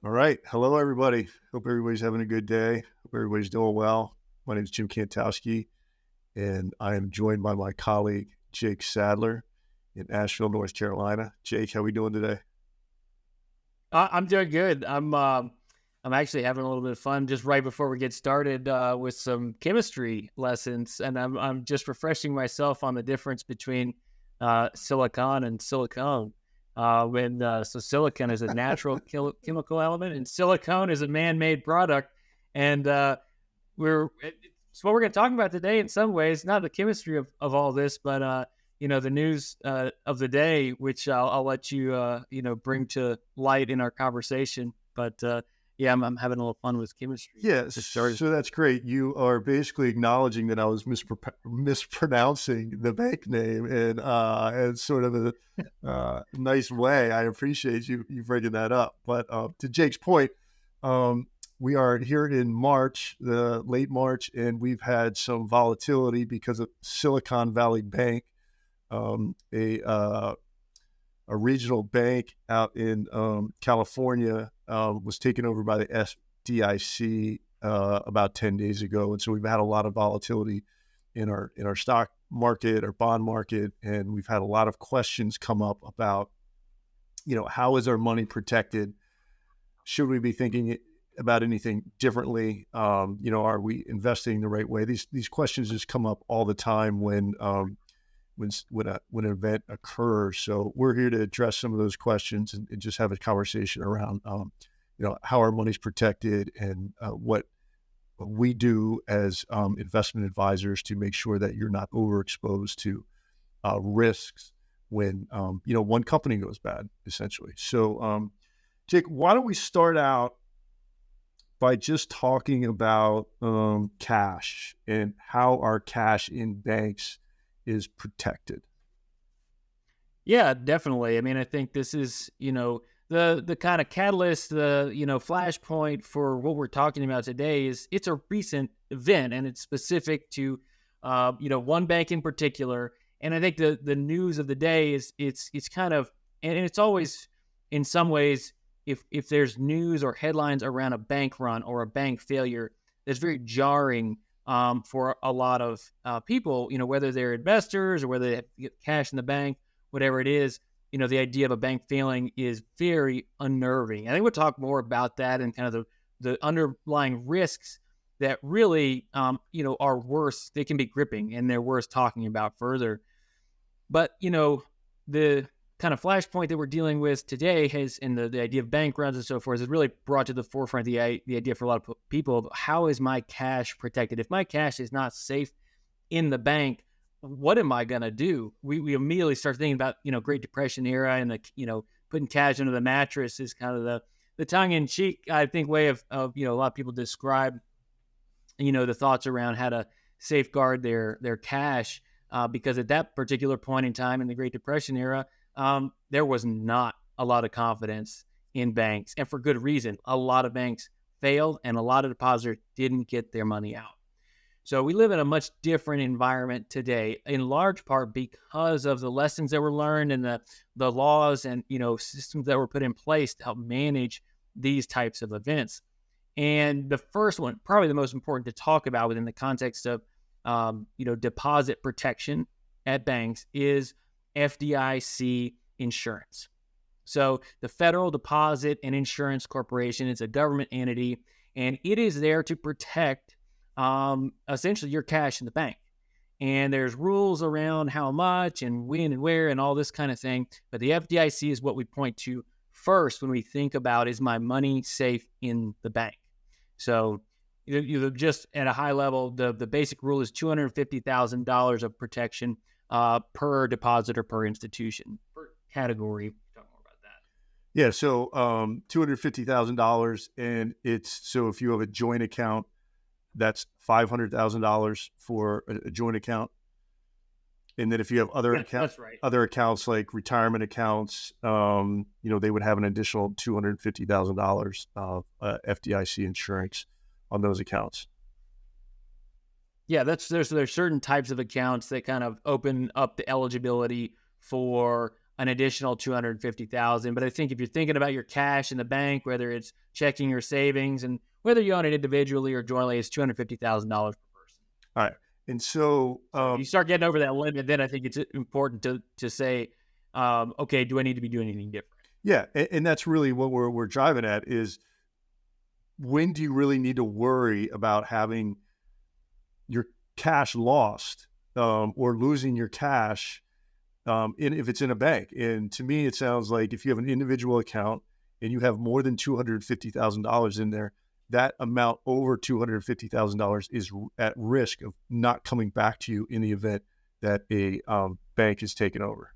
All right. Hello, everybody. Hope everybody's having a good day. Hope everybody's doing well. My name is Jim Kantowski, and I am joined by my colleague, Jake Sadler in Asheville, North Carolina. Jake, how we doing today? I'm doing good. I'm actually having a little bit of fun just right before we get started with some chemistry lessons, and I'm just refreshing myself on the difference between silicon and silicone. So silicon is a natural chemical element, and silicone is a man-made product. And so what we're going to talk about today, in some ways, not the chemistry of all this, but the news of the day, which I'll let you bring to light in our conversation. But yeah, I'm having a little fun with chemistry Yes. to start. So that's great. You are basically acknowledging that I was mispronouncing the bank name in sort of a nice way. I appreciate you bringing that up. But to Jake's point, um, we are here in March, the late March, and we've had some volatility because of Silicon Valley Bank, um, a uh, a regional bank out in California was taken over by the FDIC about 10 days ago, and so we've had a lot of volatility in our stock market, our bond market, and we've had a lot of questions come up about, how is our money protected? Should we be thinking about anything differently? Are we investing the right way? These questions just come up all the time when an event occurs. So we're here to address some of those questions and just have a conversation around how our money's protected and what we do as investment advisors to make sure that you're not overexposed to risks when one company goes bad, essentially. So Jake, why don't we start out by just talking about cash and how our cash in banks is protected. Yeah, definitely. I mean, I think this is the kind of catalyst, the flashpoint for what we're talking about today is it's a recent event and it's specific to one bank in particular. And I think the news of the day is it's kind of, and it's always in some ways, if there's news or headlines around a bank run or a bank failure, that's very jarring for a lot of people, whether they're investors or whether they have to get cash in the bank, whatever it is. The idea of a bank failing is very unnerving. I think we'll talk more about that and kind of the underlying risks that really, are worse. They can be gripping and they're worth talking about further. But, the kind of flashpoint that we're dealing with today has, in the idea of bank runs and so forth, has really brought to the forefront the idea for a lot of people of how is my cash protected? If my cash is not safe in the bank, what am I going to do? We immediately start thinking about, Great Depression era and putting cash under the mattress is kind of the tongue in cheek, I think, way of a lot of people describe, the thoughts around how to safeguard their cash. Because at that particular point in time in the Great Depression era, there was not a lot of confidence in banks, and for good reason. A lot of banks failed, and a lot of depositors didn't get their money out. So we live in a much different environment today, in large part because of the lessons that were learned and the laws and systems that were put in place to help manage these types of events. And the first one, probably the most important to talk about within the context of deposit protection at banks, is FDIC insurance. So the Federal Deposit and Insurance Corporation is a government entity, and it is there to protect essentially your cash in the bank. And there's rules around how much and when and where and all this kind of thing. But the FDIC is what we point to first when we think about, is my money safe in the bank? So just at a high level, the basic rule is $250,000 of protection per deposit or per institution, per category. Talk more about that. Yeah, so $250,000, and so if you have a joint account, that's $500,000 for a joint account. And then if you have That's right. other accounts like retirement accounts, they would have an additional $250,000 of FDIC insurance on those accounts. Yeah, there's certain types of accounts that kind of open up the eligibility for an additional 250,000. But I think if you're thinking about your cash in the bank, whether it's checking your savings and whether you own it individually or jointly, it's $250,000 per person. All right. And so, So if you start getting over that limit, then I think it's important to say, okay, do I need to be doing anything different? yeah, and that's really what we're driving at is when do you really need to worry about having your cash lost or losing your cash if it's in a bank? And to me, it sounds like if you have an individual account and you have more than $250,000 in there, that amount over $250,000 is at risk of not coming back to you in the event that a bank is taken over.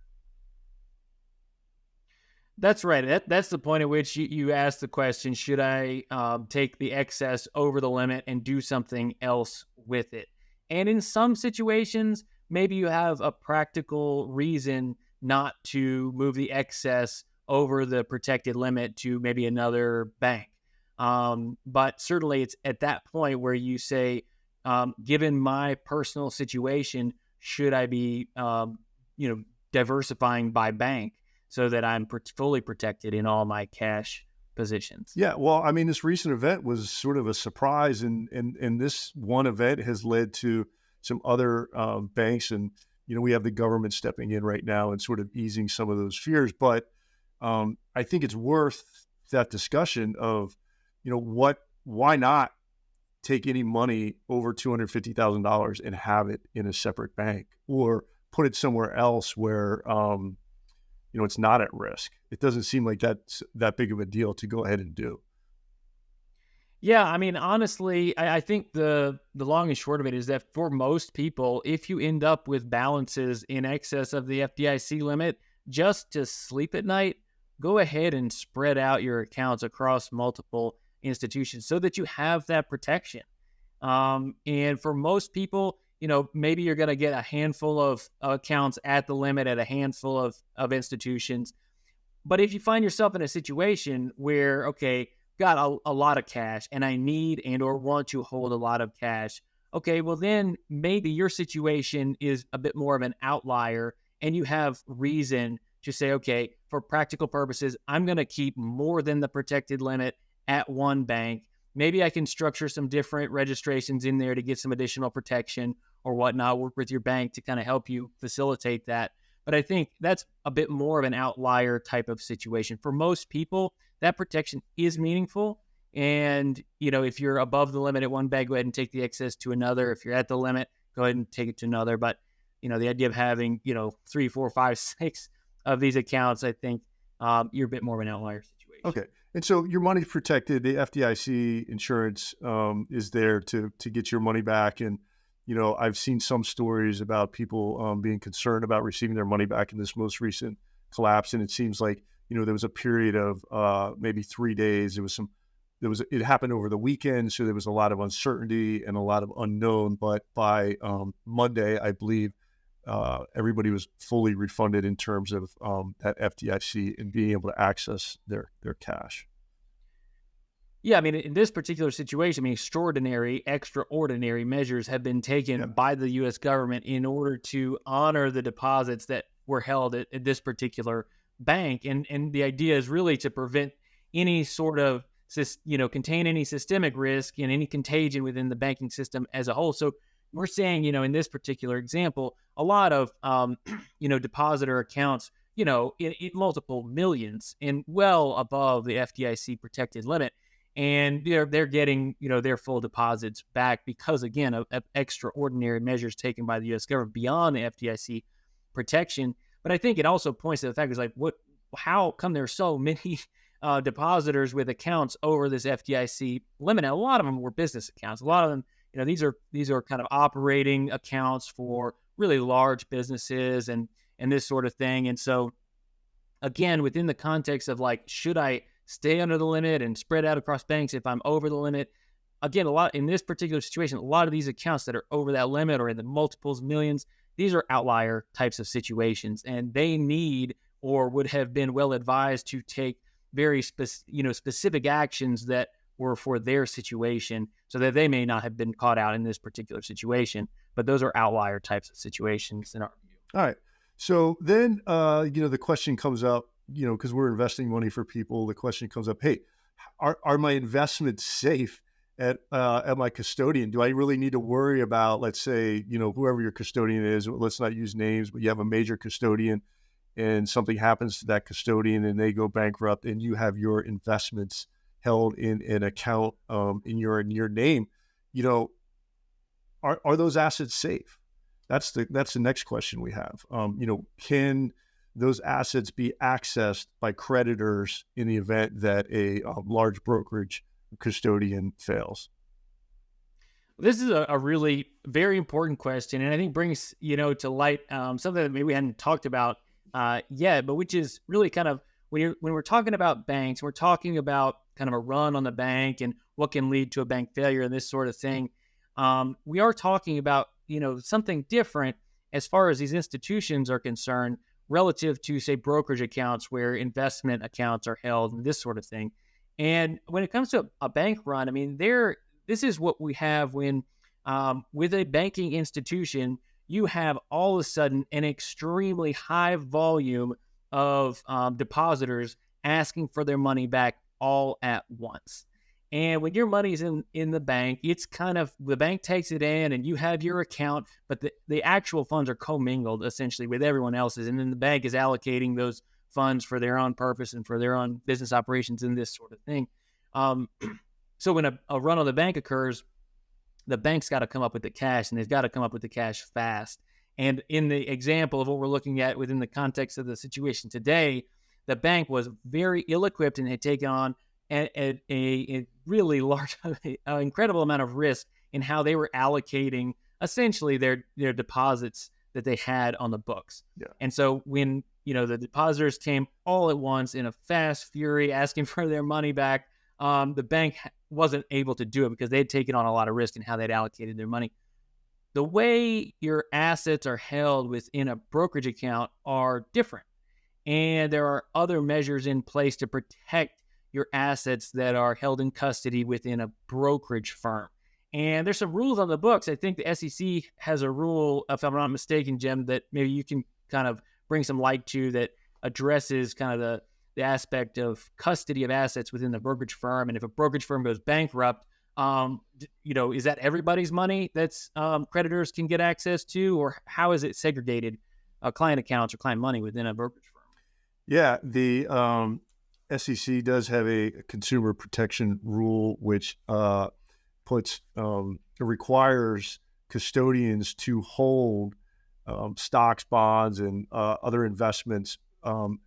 That's right. That's the point at which you ask the question, should I take the excess over the limit and do something else with it? And in some situations, maybe you have a practical reason not to move the excess over the protected limit to maybe another bank. But certainly it's at that point where you say, given my personal situation, should I be, diversifying by bank so that I'm fully protected in all my cash positions? Yeah, well, I mean, this recent event was sort of a surprise, and this one event has led to some other banks, and we have the government stepping in right now and sort of easing some of those fears. But I think it's worth that discussion of, why not take any money over $250,000 and have it in a separate bank or put it somewhere else where it's not at risk. It doesn't seem like that's that big of a deal to go ahead and do. Yeah, I mean, honestly, I think the long and short of it is that for most people, if you end up with balances in excess of the FDIC limit, just to sleep at night, go ahead and spread out your accounts across multiple institutions so that you have that protection. And for most people, maybe you're going to get a handful of accounts at the limit at a handful of institutions. But if you find yourself in a situation where, okay, got a lot of cash and I need and or want to hold a lot of cash, okay, well then maybe your situation is a bit more of an outlier and you have reason to say, okay, for practical purposes, I'm going to keep more than the protected limit at one bank. Maybe I can structure some different registrations in there to get some additional protection or whatnot, work with your bank to kind of help you facilitate that. But I think that's a bit more of an outlier type of situation. For most people, that protection is meaningful. And, if you're above the limit at one bank, go ahead and take the excess to another. If you're at the limit, go ahead and take it to another. But, the idea of having, 3, 4, 5, 6 of these accounts, I think you're a bit more of an outlier situation. Okay. And so your money's protected. The FDIC insurance is there to get your money back. And, I've seen some stories about people being concerned about receiving their money back in this most recent collapse. And it seems like, there was a period of maybe 3 days. It happened over the weekend. So there was a lot of uncertainty and a lot of unknown. But by Monday, I believe everybody was fully refunded in terms of that FDIC and being able to access their cash. Yeah, I mean, in this particular situation, extraordinary measures have been taken by the U.S. government in order to honor the deposits that were held at this particular bank. And the idea is really to prevent any sort of, contain any systemic risk and any contagion within the banking system as a whole. So we're saying, in this particular example, a lot of, depositor accounts, in multiple millions and well above the FDIC protected limit. And they're getting, their full deposits back because, again, of extraordinary measures taken by the U.S. government beyond the FDIC protection. But I think it also points to the fact is how come there's so many depositors with accounts over this FDIC limit? And a lot of them were business accounts. A lot of them, these are kind of operating accounts for really large businesses and this sort of thing. And so, again, within the context of should I stay under the limit and spread out across banks if I'm over the limit? Again, in this particular situation, a lot of these accounts that are over that limit or in the multiples, millions, these are outlier types of situations, and they need or would have been well advised to take very specific actions that were for their situation so that they may not have been caught out in this particular situation. But those are outlier types of situations in our view. All right. So then, the question comes up, because we're investing money for people. The question comes up, hey, are my investments safe at my custodian? Do I really need to worry about, let's say, whoever your custodian is? Let's not use names, but you have a major custodian, and something happens to that custodian, and they go bankrupt, and you have your investments held in an account in your name. You know, are those assets safe? That's the next question we have. Can those assets be accessed by creditors in the event that a large brokerage custodian fails? This is a really very important question, and I think brings to light something that maybe we hadn't talked about yet, but which is really kind of when we're talking about banks, we're talking about kind of a run on the bank and what can lead to a bank failure and this sort of thing. We are talking about something different as far as these institutions are concerned relative to, say, brokerage accounts where investment accounts are held and this sort of thing. And when it comes to a bank run, I mean, this is what we have when, with a banking institution, you have all of a sudden an extremely high volume of depositors asking for their money back all at once. And when your money's in the bank, it's kind of the bank takes it in and you have your account, but the actual funds are commingled essentially with everyone else's. And then the bank is allocating those funds for their own purpose and for their own business operations and this sort of thing. So when a run on the bank occurs, the bank's got to come up with the cash, and they've got to come up with the cash fast. And in the example of what we're looking at within the context of the situation today, the bank was very ill-equipped and had taken on a really large, incredible amount of risk in how they were allocating essentially their deposits that they had on the books. Yeah. And so when the depositors came all at once in a fast fury asking for their money back, the bank wasn't able to do it because they had taken on a lot of risk in how they'd allocated their money. The way your assets are held within a brokerage account are different. And there are other measures in place to protect your assets that are held in custody within a brokerage firm. And there's some rules on the books. I think the SEC has a rule, if I'm not mistaken, Jim, that maybe you can kind of bring some light to that addresses kind of the aspect of custody of assets within the brokerage firm. And if a brokerage firm goes bankrupt, is that everybody's money that's creditors can get access to, or how is it segregated client accounts or client money within a brokerage firm? Yeah, the SEC does have a consumer protection rule, which requires custodians to hold stocks, bonds, and other investments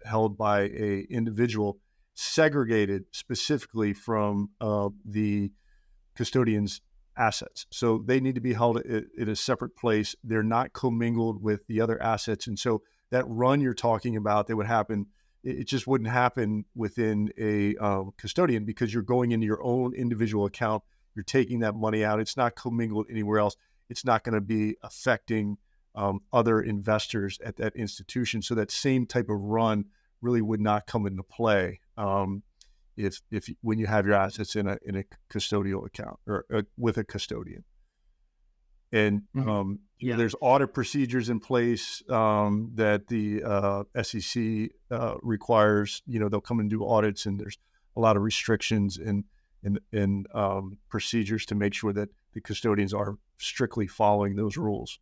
held by a individual, segregated specifically from the custodian's assets. So they need to be held in a separate place. They're not commingled with the other assets. And so that run you're talking about that would happen, it just wouldn't happen within a custodian because you're going into your own individual account. You're taking that money out. It's not commingled anywhere else. It's not going to be affecting other investors at that institution. So that same type of run really would not come into play if when you have your assets in a custodial account or with a custodian. And there's audit procedures in place that the SEC requires. They'll come and do audits, and there's a lot of restrictions and procedures to make sure that the custodians are strictly following those rules.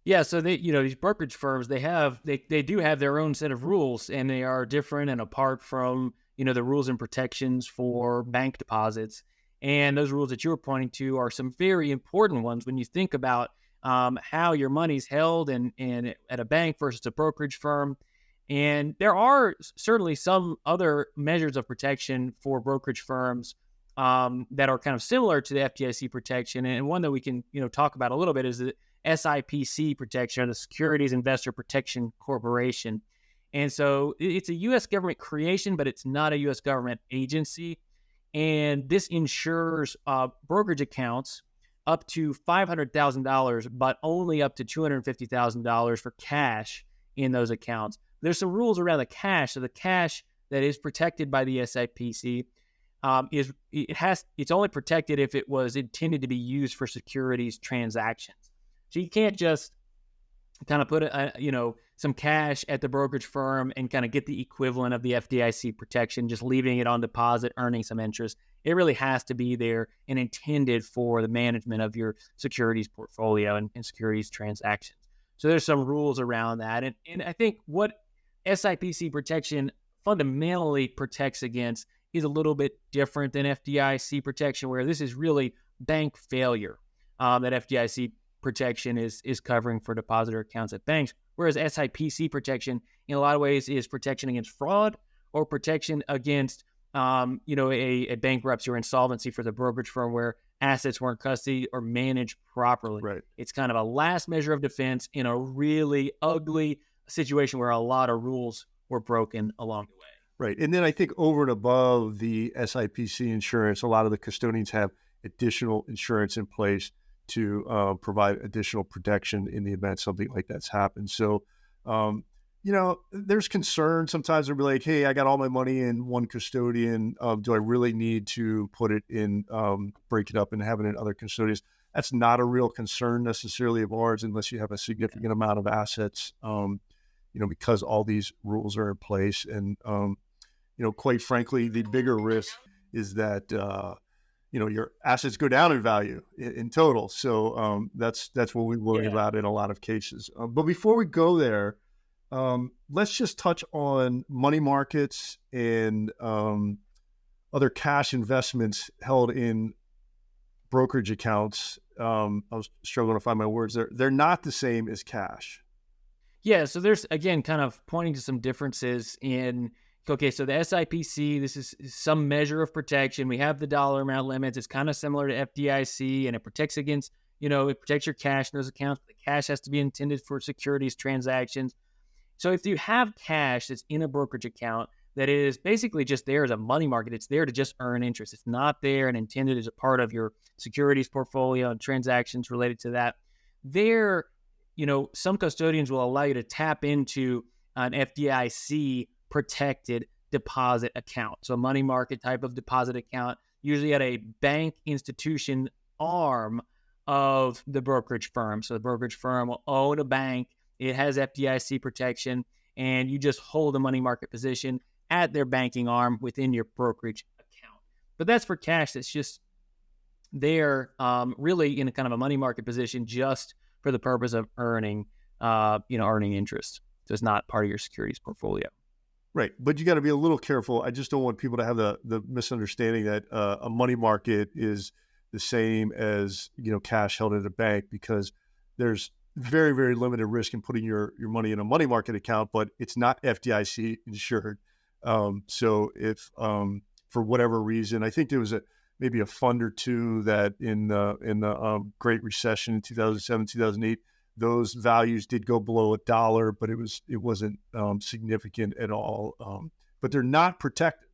Yeah, so these brokerage firms, they do have their own set of rules, and they are different and apart from the rules and protections for bank deposits. And those rules that you were pointing to are some very important ones when you think about how your money's held and at a bank versus a brokerage firm. And there are certainly some other measures of protection for brokerage firms that are kind of similar to the FDIC protection. And one that we can talk about a little bit is the SIPC protection, or the Securities Investor Protection Corporation. And so it's a U.S. government creation, but it's not a U.S. government agency. And this insures brokerage accounts up to $500,000, but only up to $250,000 for cash in those accounts. There's some rules around the cash. So the cash that is protected by the SIPC it's only protected if it was intended to be used for securities transactions. So you can't just kind of put some cash at the brokerage firm and kind of get the equivalent of the FDIC protection, just leaving it on deposit, earning some interest. It really has to be there and intended for the management of your securities portfolio and securities transactions. So there's some rules around that. And I think what SIPC protection fundamentally protects against is a little bit different than FDIC protection, where this is really bank failure that FDIC protection is covering for depositor accounts at banks, whereas SIPC protection in a lot of ways is protection against fraud or protection against a bankruptcy or insolvency for the brokerage firm where assets weren't custody or managed properly. Right. It's kind of a last measure of defense in a really ugly situation where a lot of rules were broken along the way. Right. And then I think over and above the SIPC insurance, a lot of the custodians have additional insurance in place to provide additional protection in the event something like that's happened. So, there's concern sometimes. They'll be like, hey, I got all my money in one custodian. Do I really need to put it in, break it up and have it in other custodians? That's not a real concern necessarily of ours unless you have a significant amount of assets, because all these rules are in place. And, quite frankly, the bigger risk is that, your assets go down in value in total. So that's what we worry about in a lot of cases. But before we go there, let's just touch on money markets and other cash investments held in brokerage accounts. I was struggling to find my words there. They're not the same as cash. Yeah, so there's, again, kind of pointing to some differences in, okay, so the SIPC, this is some measure of protection. We have the dollar amount limits. It's kind of similar to FDIC, and it protects against, it protects your cash in those accounts. But the cash has to be intended for securities transactions. So if you have cash that's in a brokerage account that is basically just there as a money market, it's there to just earn interest. It's not there and intended as a part of your securities portfolio and transactions related to that. There, some custodians will allow you to tap into an FDIC protected deposit account. So a money market type of deposit account, usually at a bank institution arm of the brokerage firm. So the brokerage firm will own a bank. It has FDIC protection, and you just hold a money market position at their banking arm within your brokerage account. But that's for cash that's just there really in a kind of a money market position just for the purpose of earning interest. So it's not part of your securities portfolio. Right. But you got to be a little careful. I just don't want people to have the misunderstanding that a money market is the same as, cash held at a bank, because there's very, very limited risk in putting your money in a money market account, but it's not FDIC insured. So if for whatever reason, I think there was maybe a fund or two that in the Great Recession in 2007, 2008, those values did go below $1, but it wasn't significant at all. But they're not protected.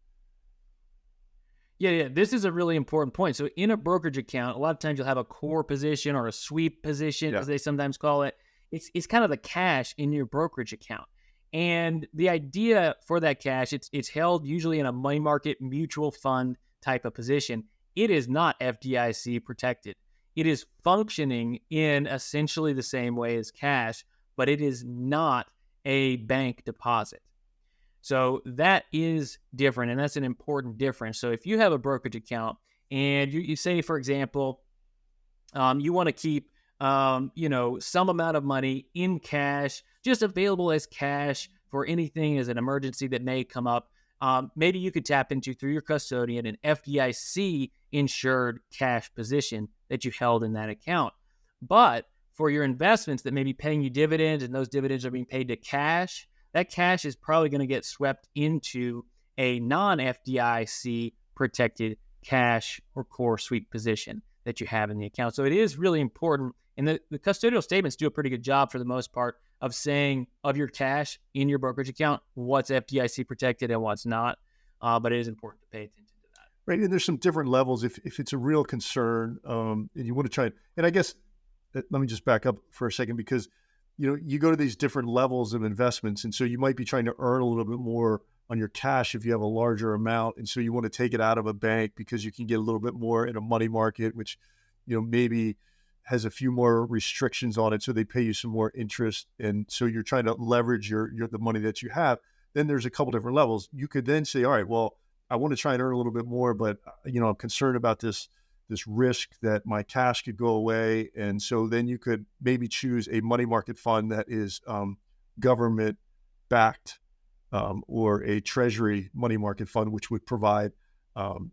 Yeah. This is a really important point. So in a brokerage account, a lot of times you'll have a core position or a sweep position, as they sometimes call it. It's kind of the cash in your brokerage account. And the idea for that cash, it's held usually in a money market mutual fund type of position. It is not FDIC protected. It is functioning in essentially the same way as cash, but it is not a bank deposit. So that is different, and that's an important difference. So if you have a brokerage account and you say, for example, you want to keep, some amount of money in cash, just available as cash for anything as an emergency that may come up, maybe you could tap into, through your custodian, an FDIC insured cash position that you held in that account. But for your investments that may be paying you dividends, and those dividends are being paid to cash, that cash is probably going to get swept into a non-FDIC protected cash or core sweep position that you have in the account. So it is really important. And the custodial statements do a pretty good job for the most part of saying of your cash in your brokerage account, what's FDIC protected and what's not. But it is important to pay attention to that. Right. And there's some different levels. If it's a real concern and you want to try, and I guess, let me just back up for a second, because you go to these different levels of investments. And so you might be trying to earn a little bit more on your cash if you have a larger amount. And so you want to take it out of a bank because you can get a little bit more in a money market, which, maybe has a few more restrictions on it, so they pay you some more interest, and so you're trying to leverage your the money that you have. Then there's a couple different levels. You could then say, all right, well, I want to try and earn a little bit more, but I'm concerned about this risk that my cash could go away, and so then you could maybe choose a money market fund that is government backed, or a treasury money market fund, which would provide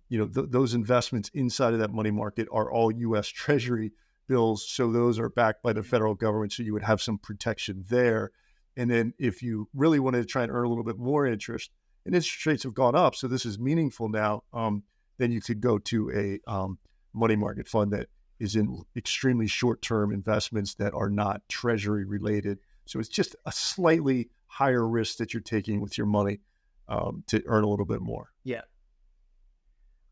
those investments inside of that money market are all U.S. Treasury bills. So those are backed by the federal government. So you would have some protection there. And then if you really wanted to try and earn a little bit more interest, and interest rates have gone up, so this is meaningful now, then you could go to a money market fund that is in extremely short-term investments that are not Treasury related. So it's just a slightly higher risk that you're taking with your money to earn a little bit more. Yeah.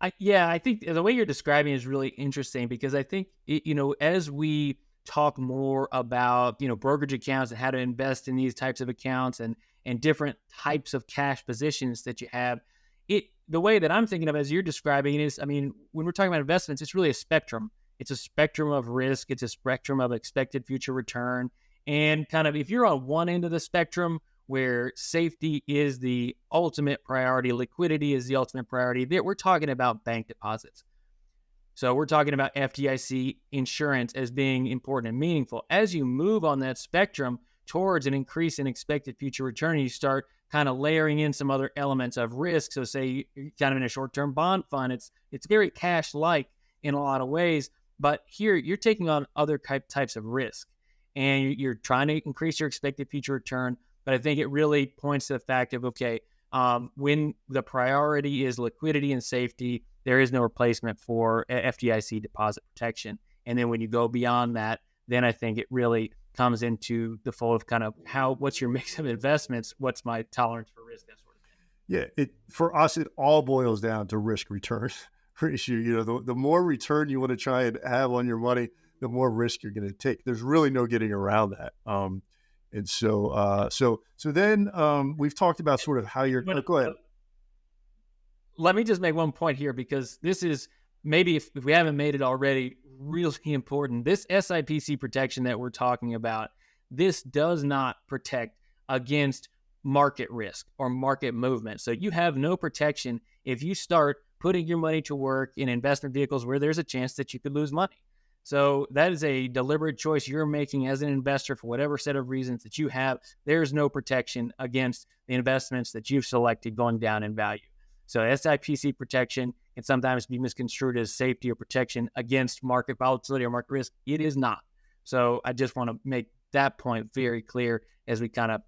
I think the way you're describing is really interesting, because I think, as we talk more about, brokerage accounts and how to invest in these types of accounts and different types of cash positions that you have, the way that I'm thinking of as you're describing is, when we're talking about investments, it's really a spectrum. It's a spectrum of risk. It's a spectrum of expected future return. And kind of, if you're on one end of the spectrum where safety is the ultimate priority, liquidity is the ultimate priority, we're talking about bank deposits. So we're talking about FDIC insurance as being important and meaningful. As you move on that spectrum towards an increase in expected future return, you start kind of layering in some other elements of risk. So say you're kind of in a short-term bond fund, it's very cash-like in a lot of ways, but here you're taking on other types of risk, and you're trying to increase your expected future return. But I think it really points to the fact of, okay, when the priority is liquidity and safety, there is no replacement for FDIC deposit protection. And then when you go beyond that, then I think it really comes into the fold of kind of what's your mix of investments, what's my tolerance for risk, that sort of thing. Yeah, for us, it all boils down to risk return ratio. The more return you want to try and have on your money, the more risk you're going to take. There's really no getting around that. And so then we've talked about sort of how you're. Go ahead. Let me just make one point here, because this is maybe, if we haven't made it already, really important. This SIPC protection that we're talking about, this does not protect against market risk or market movement. So you have no protection if you start putting your money to work in investment vehicles where there's a chance that you could lose money. So that is a deliberate choice you're making as an investor for whatever set of reasons that you have. There's no protection against the investments that you've selected going down in value. So SIPC protection can sometimes be misconstrued as safety or protection against market volatility or market risk. It is not. So I just want to make that point very clear as we kind of,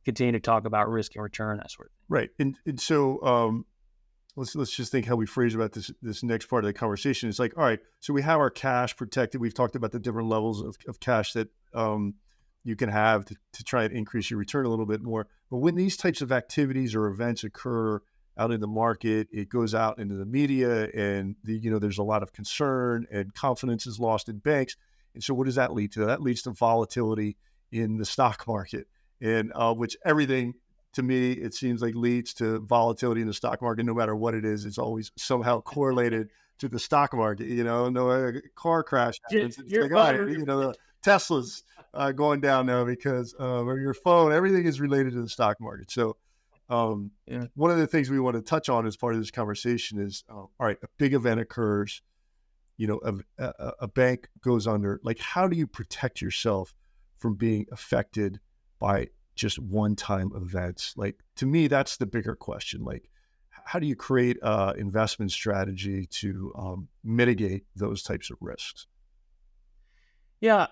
continue to talk about risk and return, that sort of thing. Right. And so let's just think how we phrase about this next part of the conversation. It's like, all right, so we have our cash protected. We've talked about the different levels of cash that you can have to try and increase your return a little bit more. But when these types of activities or events occur out in the market, it goes out into the media, and there's a lot of concern, and confidence is lost in banks. And so what does that lead to? That leads to volatility in the stock market, and which everything, to me, it seems like leads to volatility in the stock market. No matter what it is, it's always somehow correlated to the stock market. No car crash happens. It's like, all right, the Tesla's going down now because or your phone. Everything is related to the stock market. So one of the things we want to touch on as part of this conversation is, all right, a big event occurs. A bank goes under. Like, how do you protect yourself from being affected by just one-time events? Like, to me, that's the bigger question. Like, how do you create an investment strategy to mitigate those types of risks? Yeah,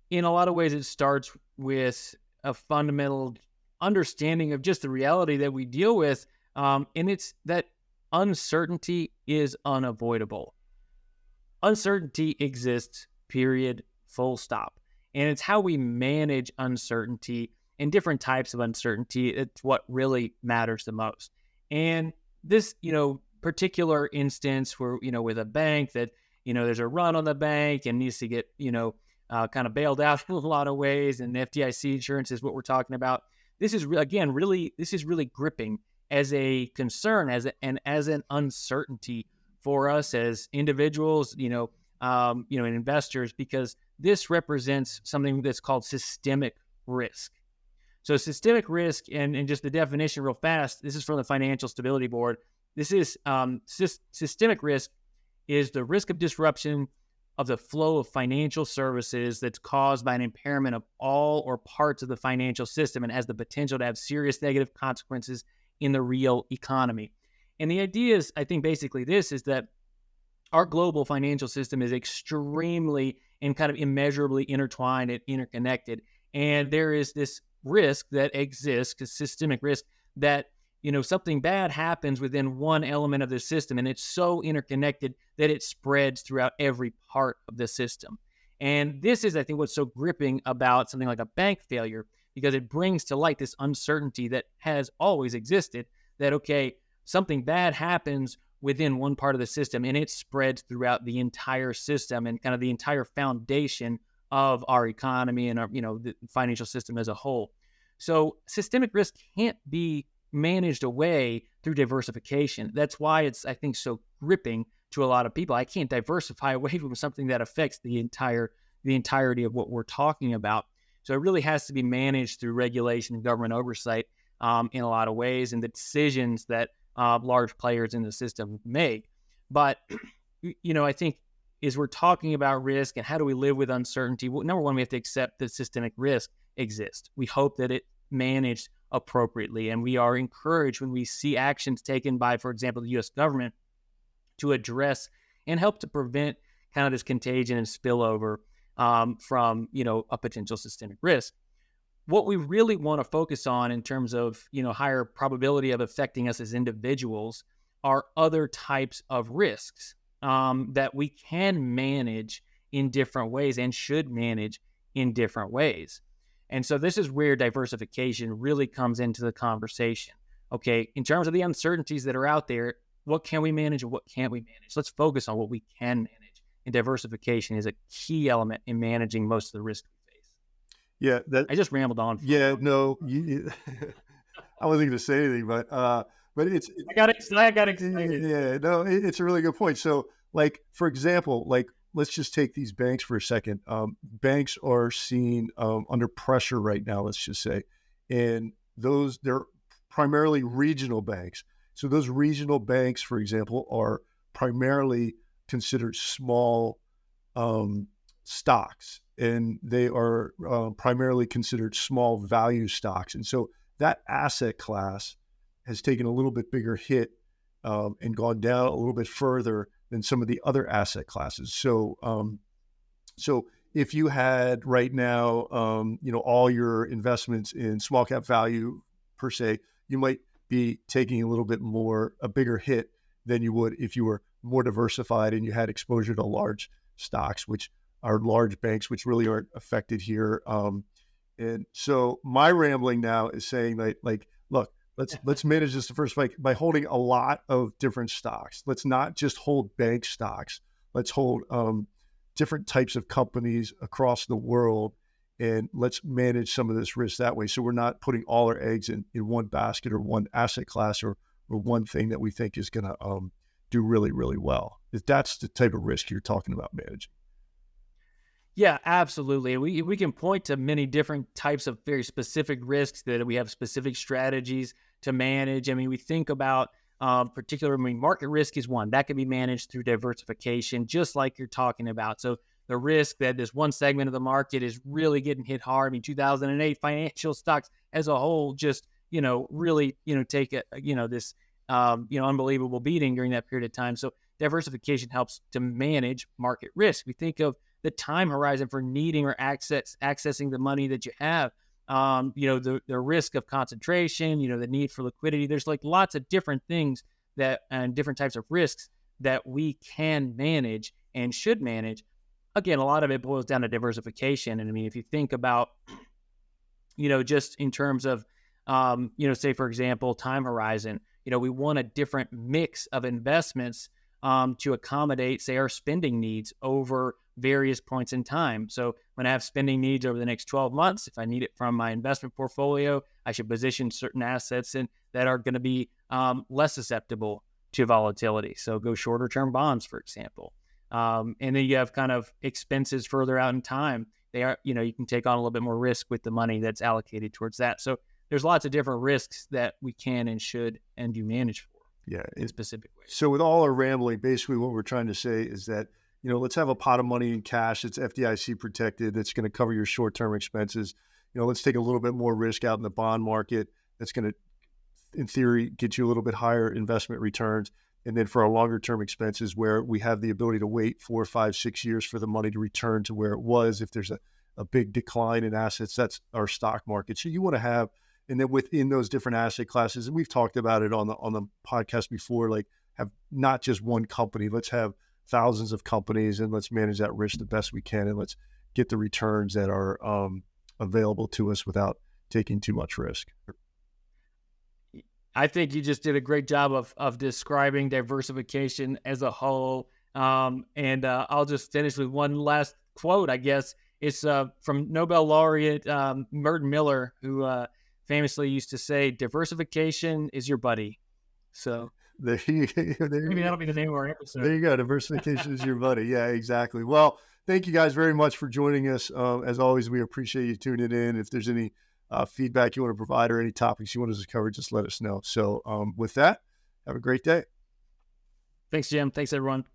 in a lot of ways, it starts with a fundamental understanding of just the reality that we deal with, and it's that uncertainty is unavoidable. Uncertainty exists, period, full stop. And it's how we manage uncertainty and different types of uncertainty. It's what really matters the most. And this, particular instance where, with a bank that, there's a run on the bank and needs to get, kind of bailed out in a lot of ways, and FDIC insurance is what we're talking about. This is really gripping as a concern, as an uncertainty for us as individuals, and investors, because this represents something that's called systemic risk. So systemic risk, and just the definition real fast, this is from the Financial Stability Board. This is systemic risk is the risk of disruption of the flow of financial services that's caused by an impairment of all or parts of the financial system and has the potential to have serious negative consequences in the real economy. And the idea is, I think basically this is that our global financial system is extremely and kind of immeasurably intertwined and interconnected. And there is this risk that exists, because systemic risk, that something bad happens within one element of the system, and it's so interconnected that it spreads throughout every part of the system. And this is, I think, what's so gripping about something like a bank failure, because it brings to light this uncertainty that has always existed, that, okay, something bad happens within one part of the system and it spreads throughout the entire system and kind of the entire foundation of our economy and our, the financial system as a whole. So systemic risk can't be managed away through diversification. That's why it's, I think, so gripping to a lot of people. I can't diversify away from something that affects the entirety of what we're talking about. So it really has to be managed through regulation and government oversight in a lot of ways, and the decisions that large players in the system make. But, I think as we're talking about risk and how do we live with uncertainty, well, number one, we have to accept that systemic risk exists. We hope that it managed appropriately, and we are encouraged when we see actions taken by, for example, the U.S. government to address and help to prevent kind of this contagion and spillover from, a potential systemic risk. What we really want to focus on in terms of, higher probability of affecting us as individuals are other types of risks that we can manage in different ways and should manage in different ways. And so this is where diversification really comes into the conversation. Okay, in terms of the uncertainties that are out there, what can we manage and what can't we manage? Let's focus on what we can manage. And diversification is a key element in managing most of the risk we face. Yeah, I just rambled on. Yeah, no, I wasn't going to say anything, but it's. I got excited. Yeah, no, it's a really good point. So, like, for example, let's just take these banks for a second. Banks are seen under pressure right now, let's just say, and they're primarily regional banks. So those regional banks, for example, are primarily considered small stocks, and they are primarily considered small value stocks. And so that asset class has taken a little bit bigger hit and gone down a little bit further than some of the other asset classes. So if you had right now, all your investments in small cap value per se, you might be taking a bigger hit than you would if you were more diversified and you had exposure to large stocks, which are large banks, which really aren't affected here. And so my rambling now is saying that, look, let's manage this first by holding a lot of different stocks. Let's not just hold bank stocks. Let's hold different types of companies across the world, and let's manage some of this risk that way. So we're not putting all our eggs in one basket or one asset class or one thing that we think is going to do really, really well. If that's the type of risk you're talking about managing. Yeah, absolutely. We can point to many different types of very specific risks that we have specific strategies to manage. I mean, we think about market risk is one that can be managed through diversification, just like you're talking about. So the risk that this one segment of the market is really getting hit hard. I mean, 2008 financial stocks as a whole just, really, take this, unbelievable beating during that period of time. So diversification helps to manage market risk. We think of the time horizon for needing or accessing the money that you have, the risk of concentration, the need for liquidity. There's lots of different things and different types of risks that we can manage and should manage. Again, a lot of it boils down to diversification. And I mean, if you think about, just in terms of, say, for example, time horizon, we want a different mix of investments to accommodate, say, our spending needs over various points in time. So when I have spending needs over the next 12 months, if I need it from my investment portfolio, I should position certain assets that are going to be less susceptible to volatility. So go shorter term bonds, for example. And then you have kind of expenses further out in time. They are, you can take on a little bit more risk with the money that's allocated towards that. So there's lots of different risks that we can and should and do manage for. Yeah, in specific ways. So with all our rambling, basically what we're trying to say is that, let's have a pot of money in cash that's FDIC protected, that's going to cover your short-term expenses. Let's take a little bit more risk out in the bond market. That's going to, in theory, get you a little bit higher investment returns. And then for our longer-term expenses, where we have the ability to wait 4, 5, 6 years for the money to return to where it was, if there's a big decline in assets, that's our stock market. So you want to have, and then within those different asset classes, and we've talked about it on the podcast before, like have not just one company. Let's have thousands of companies, and let's manage that risk the best we can, and let's get the returns that are available to us without taking too much risk. I think you just did a great job of describing diversification as a whole. And I'll just finish with one last quote, I guess. It's from Nobel laureate Merton Miller, who famously used to say, "Diversification is your buddy." So maybe that'll be the name of our episode. There you go. Diversification is your buddy. Yeah, exactly. Well, thank you guys very much for joining us. As always, we appreciate you tuning in. If there's any feedback you want to provide or any topics you want us to cover, just let us know. So with that, have a great day. Thanks, Jim. Thanks, everyone.